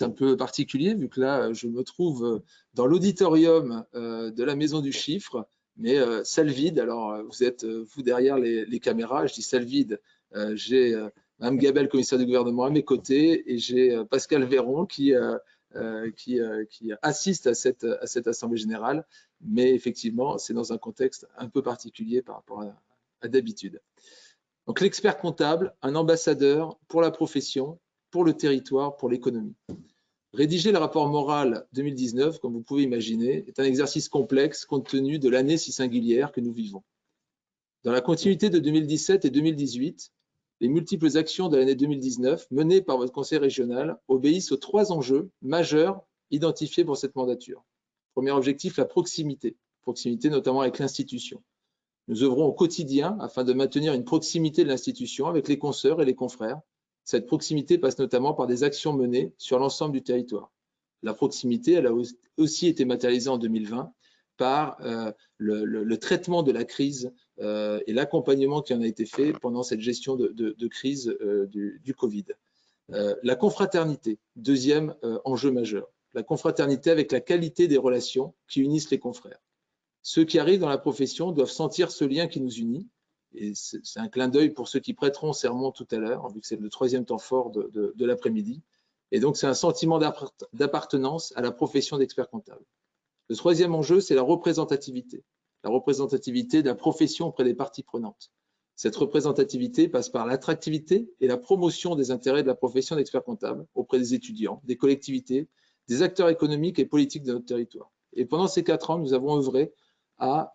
un peu particulier, vu que là, je me trouve dans l'auditorium de la Maison du Chiffre, mais salle vide. Alors, vous êtes, vous, derrière les caméras. Je dis salle vide. J'ai Mme Gabel, commissaire du gouvernement, à mes côtés, et j'ai Pascal Véron qui assiste à cette Assemblée générale. Mais effectivement, c'est dans un contexte un peu particulier par rapport à d'habitude. Donc, l'expert comptable, un ambassadeur pour la profession, pour le territoire, pour l'économie. Rédiger le rapport moral 2019, comme vous pouvez imaginer, est un exercice complexe compte tenu de l'année si singulière que nous vivons. Dans la continuité de 2017 et 2018, les multiples actions de l'année 2019 menées par votre conseil régional obéissent aux 3 enjeux majeurs identifiés pour cette mandature. Premier objectif, la proximité. Proximité notamment avec l'institution. Nous œuvrons au quotidien afin de maintenir une proximité de l'institution avec les consoeurs et les confrères. Cette proximité passe notamment par des actions menées sur l'ensemble du territoire. La proximité, elle a aussi été matérialisée en 2020 par le traitement de la crise et l'accompagnement qui en a été fait pendant cette gestion de crise du Covid. La confraternité, deuxième enjeu majeur. La confraternité avec la qualité des relations qui unissent les confrères. Ceux qui arrivent dans la profession doivent sentir ce lien qui nous unit. Et c'est un clin d'œil pour ceux qui prêteront serment tout à l'heure, vu que c'est le 3e temps fort de l'après-midi. Et donc, c'est un sentiment d'appartenance à la profession d'expert comptable. Le 3e enjeu, c'est la représentativité. La représentativité de la profession auprès des parties prenantes. Cette représentativité passe par l'attractivité et la promotion des intérêts de la profession d'expert comptable auprès des étudiants, des collectivités, des acteurs économiques et politiques de notre territoire. Et pendant ces 4 ans, nous avons œuvré à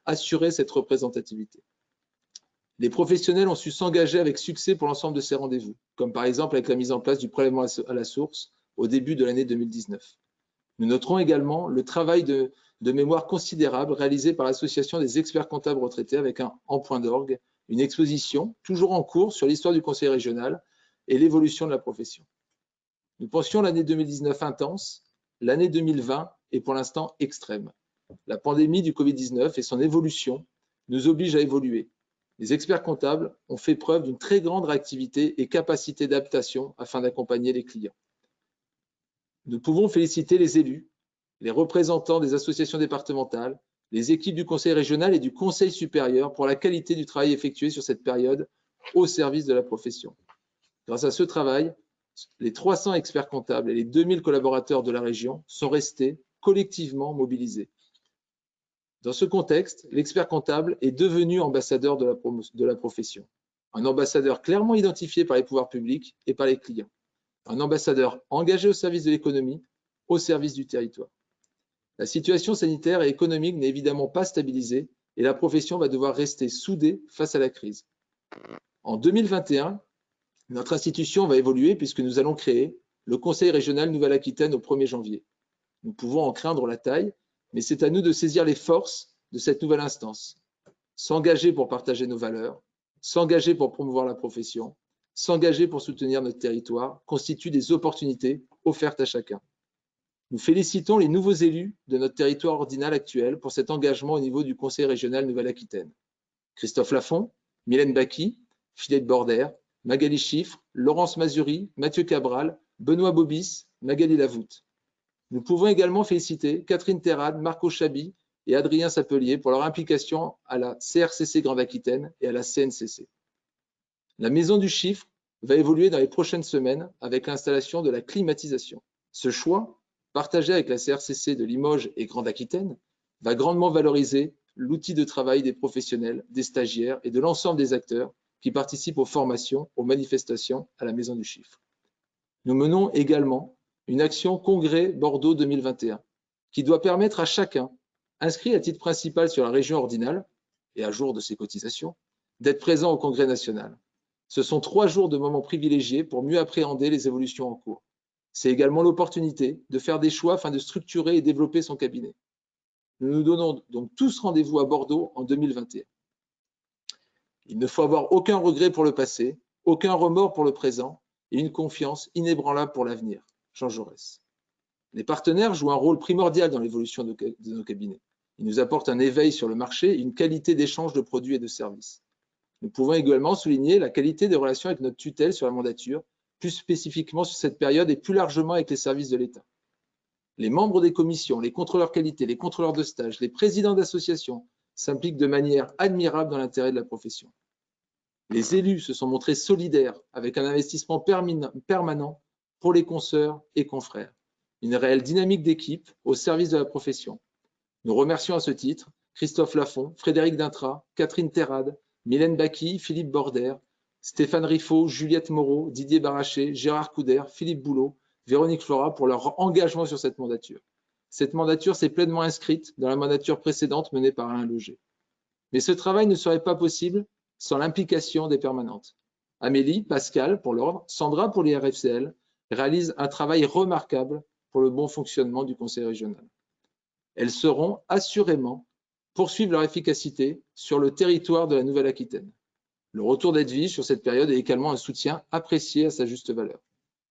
assurer cette représentativité. Les professionnels ont su s'engager avec succès pour l'ensemble de ces rendez-vous, comme par exemple avec la mise en place du prélèvement à la source au début de l'année 2019. Nous noterons également le travail de mémoire considérable réalisé par l'Association des experts comptables retraités avec en point d'orgue une exposition toujours en cours sur l'histoire du conseil régional et l'évolution de la profession. Nous pensions l'année 2019 intense, l'année 2020 est pour l'instant extrême. La pandémie du Covid-19 et son évolution nous obligent à évoluer. Les experts comptables ont fait preuve d'une très grande réactivité et capacité d'adaptation afin d'accompagner les clients. Nous pouvons féliciter les élus, les représentants des associations départementales, les équipes du conseil régional et du conseil supérieur pour la qualité du travail effectué sur cette période au service de la profession. Grâce à ce travail, les 300 experts comptables et les 2000 collaborateurs de la région sont restés collectivement mobilisés. Dans ce contexte, l'expert comptable est devenu ambassadeur de la profession. Un ambassadeur clairement identifié par les pouvoirs publics et par les clients. Un ambassadeur engagé au service de l'économie, au service du territoire. La situation sanitaire et économique n'est évidemment pas stabilisée et la profession va devoir rester soudée face à la crise. En 2021, notre institution va évoluer puisque nous allons créer le Conseil régional Nouvelle-Aquitaine au 1er janvier. Nous pouvons en craindre la taille, mais c'est à nous de saisir les forces de cette nouvelle instance. S'engager pour partager nos valeurs, s'engager pour promouvoir la profession, s'engager pour soutenir notre territoire constitue des opportunités offertes à chacun. Nous félicitons les nouveaux élus de notre territoire ordinal actuel pour cet engagement au niveau du Conseil régional Nouvelle-Aquitaine. Christophe Lafont, Mylène Baki, Philippe Border, Magali Chiffre, Laurence Mazuri, Mathieu Cabral, Benoît Bobis, Magali Lavoute. Nous pouvons également féliciter Catherine Terrade, Marco Chabi et Adrien Sapelier pour leur implication à la CRCC Grande Aquitaine et à la CNCC. La Maison du Chiffre va évoluer dans les prochaines semaines avec l'installation de la climatisation. Ce choix, partagé avec la CRCC de Limoges et Grande Aquitaine, va grandement valoriser l'outil de travail des professionnels, des stagiaires et de l'ensemble des acteurs qui participent aux formations, aux manifestations à la Maison du Chiffre. Nous menons également une action Congrès Bordeaux 2021 qui doit permettre à chacun, inscrit à titre principal sur la région ordinale et à jour de ses cotisations, d'être présent au Congrès national. Ce sont 3 jours de moments privilégiés pour mieux appréhender les évolutions en cours. C'est également l'opportunité de faire des choix afin de structurer et développer son cabinet. Nous nous donnons donc tous rendez-vous à Bordeaux en 2021. Il ne faut avoir aucun regret pour le passé, aucun remords pour le présent et une confiance inébranlable pour l'avenir. Jean Jaurès. Les partenaires jouent un rôle primordial dans l'évolution de nos cabinets. Ils nous apportent un éveil sur le marché et une qualité d'échange de produits et de services. Nous pouvons également souligner la qualité des relations avec notre tutelle sur la mandature plus spécifiquement sur cette période et plus largement avec les services de l'État. Les membres des commissions, les contrôleurs qualité, les contrôleurs de stage, les présidents d'associations s'impliquent de manière admirable dans l'intérêt de la profession. Les élus se sont montrés solidaires avec un investissement permanent pour les consoeurs et confrères. Une réelle dynamique d'équipe au service de la profession. Nous remercions à ce titre Christophe Lafont, Frédéric Dintra, Catherine Terrade, Mylène Baki, Philippe Border, Stéphane Riffaut, Juliette Moreau, Didier Baraché, Gérard Couder, Philippe Boulot, Véronique Flora pour leur engagement sur cette mandature. Cette mandature s'est pleinement inscrite dans la mandature précédente menée par Alain Loger. Mais ce travail ne serait pas possible sans l'implication des permanentes. Amélie, Pascal pour l'ordre, Sandra pour les RFCL réalisent un travail remarquable pour le bon fonctionnement du conseil régional. Elles sauront assurément poursuivre leur efficacité sur le territoire de la Nouvelle-Aquitaine. Le retour d'Edwige sur cette période est également un soutien apprécié à sa juste valeur.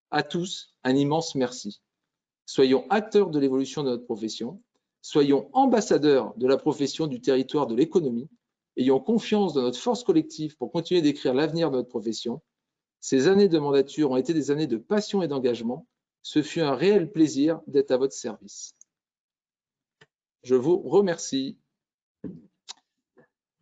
À tous, un immense merci. Soyons acteurs de l'évolution de notre profession, soyons ambassadeurs de la profession du territoire de l'économie, ayons confiance dans notre force collective pour continuer d'écrire l'avenir de notre profession. Ces années de mandature ont été des années de passion et d'engagement. Ce fut un réel plaisir d'être à votre service. Je vous remercie.